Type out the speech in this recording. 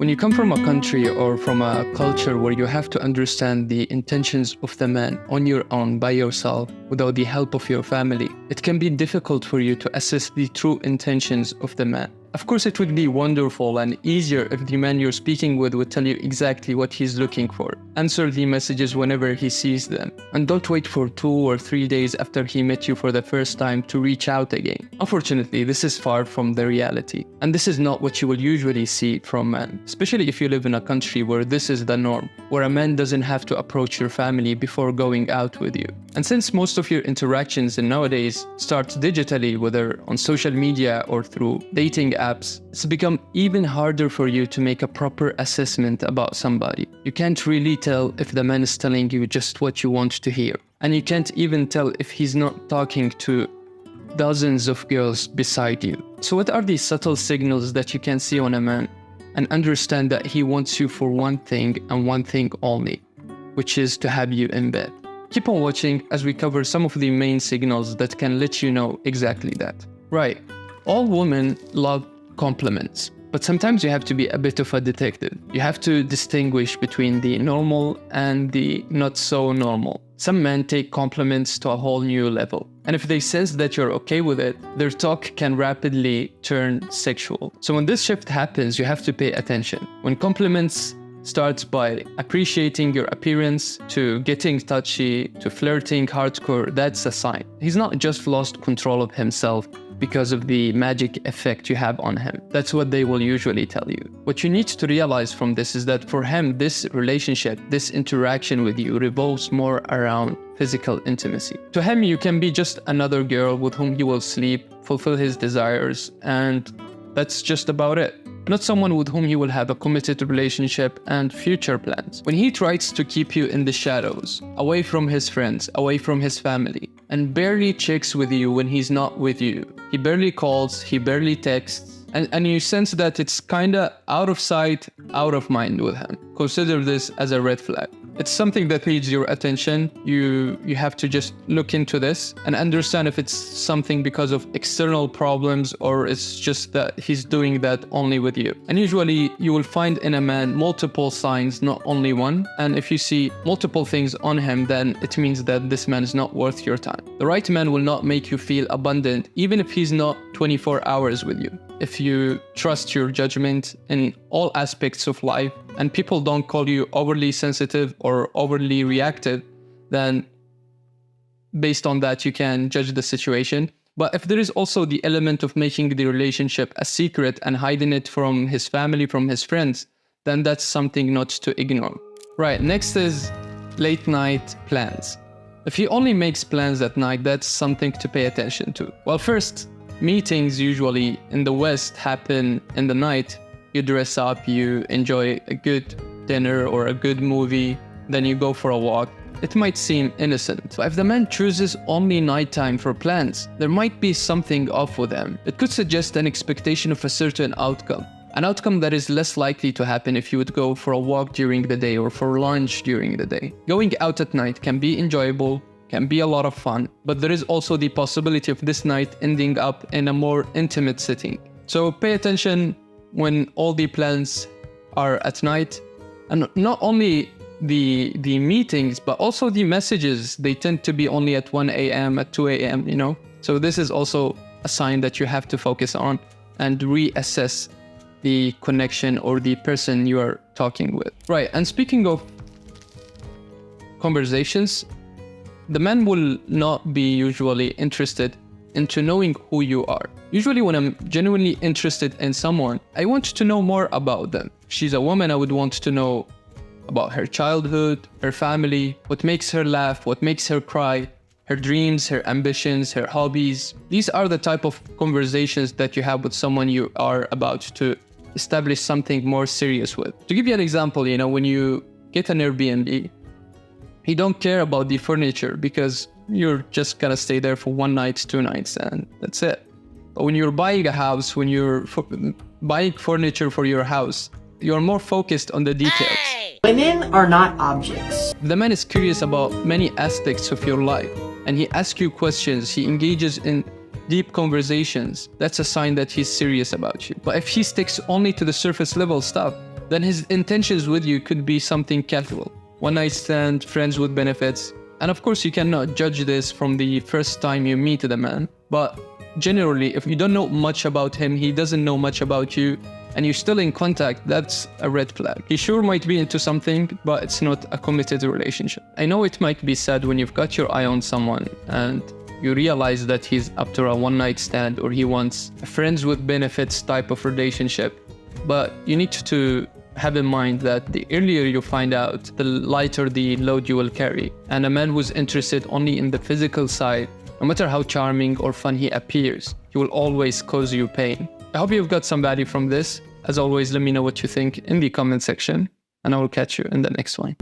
When you come from a country or from a culture where you have to understand the intentions of the man on your own, by yourself, without the help of your family, it can be difficult for you to assess the true intentions of the man. Of course, it would be wonderful and easier if the man you're speaking with would tell you exactly what he's looking for. Answer the messages whenever he sees them. And don't wait for 2 or 3 days after he met you for the first time to reach out again. Unfortunately, this is far from the reality. And this is not what you will usually see from men, especially if you live in a country where this is the norm, where a man doesn't have to approach your family before going out with you. And since most of your interactions nowadays start digitally, whether on social media or through dating apps, it's become even harder for you to make a proper assessment about somebody. You can't really tell if the man is telling you just what you want to hear. And you can't even tell if he's not talking to dozens of girls beside you. So what are these subtle signals that you can see on a man and understand that he wants you for one thing and one thing only, which is to have you in bed? Keep on watching as we cover some of the main signals that can let you know exactly that. Right, all women love compliments, but sometimes you have to be a bit of a detective. You have to distinguish between the normal and the not so normal. Some men take compliments to a whole new level. And if they sense that you're okay with it, their talk can rapidly turn sexual. So when this shift happens, you have to pay attention. When compliments starts by appreciating your appearance, to getting touchy, to flirting hardcore, that's a sign. He's not just lost control of himself because of the magic effect you have on him. That's what they will usually tell you. What you need to realize from this is that for him, this relationship, this interaction with you revolves more around physical intimacy. To him, you can be just another girl with whom he will sleep, fulfill his desires, and that's just about it. Not someone with whom he will have a committed relationship and future plans. When he tries to keep you in the shadows, away from his friends, away from his family, and barely checks with you when he's not with you, he barely calls, he barely texts, and you sense that it's kinda out of sight, out of mind with him. Consider this as a red flag. It's something that needs your attention. You have to just look into this and understand if it's something because of external problems or it's just that he's doing that only with you. And usually you will find in a man multiple signs, not only one. And if you see multiple things on him, then it means that this man is not worth your time. The right man will not make you feel abundant, even if he's not 24 hours with you. If you trust your judgment in all aspects of life and people don't call you overly sensitive or overly reactive, then based on that, you can judge the situation. But if there is also the element of making the relationship a secret and hiding it from his family, from his friends, then that's something not to ignore. Right, next is late night plans. If he only makes plans at night, that's something to pay attention to. Well, first, meetings usually in the West happen in the night. You dress up, you enjoy a good dinner or a good movie, then you go for a walk. It might seem innocent, but if the man chooses only nighttime for plans, there might be something off with him. It could suggest an expectation of a certain outcome, an outcome that is less likely to happen if you would go for a walk during the day or for lunch during the day. Going out at night can be enjoyable, can be a lot of fun, but there is also the possibility of this night ending up in a more intimate setting. So pay attention when all the plans are at night, and not only the meetings, but also the messages. They tend to be only at 1 a.m., at 2 a.m., you know? So this is also a sign that you have to focus on and reassess the connection or the person you are talking with. Right, and speaking of conversations, the man will not be usually interested into knowing who you are. Usually when I'm genuinely interested in someone, I want to know more about them. If she's a woman, I would want to know about her childhood, her family, what makes her laugh, what makes her cry, her dreams, her ambitions, her hobbies. These are the type of conversations that you have with someone you are about to establish something more serious with. To give you an example, you know, when you get an Airbnb, you don't care about the furniture because you're just gonna stay there for 1 night, 2 nights, and that's it. But when you're buying a house, when you're buying furniture for your house, you're more focused on the details. Women are not objects. The man is curious about many aspects of your life, and he asks you questions, he engages in deep conversations. That's a sign that he's serious about you. But if he sticks only to the surface level stuff, then his intentions with you could be something casual. One night stand, friends with benefits. And of course, you cannot judge this from the first time you meet the man. But generally, if you don't know much about him, he doesn't know much about you, and you're still in contact, that's a red flag. He sure might be into something, but it's not a committed relationship. I know it might be sad when you've got your eye on someone and you realize that he's up to a one-night stand or he wants a friends with benefits type of relationship. But you need to have in mind that the earlier you find out, the lighter the load you will carry. And a man who's interested only in the physical side, no matter how charming or fun he appears, he will always cause you pain. I hope you've got some value from this. As always, let me know what you think in the comment section, and I will catch you in the next one.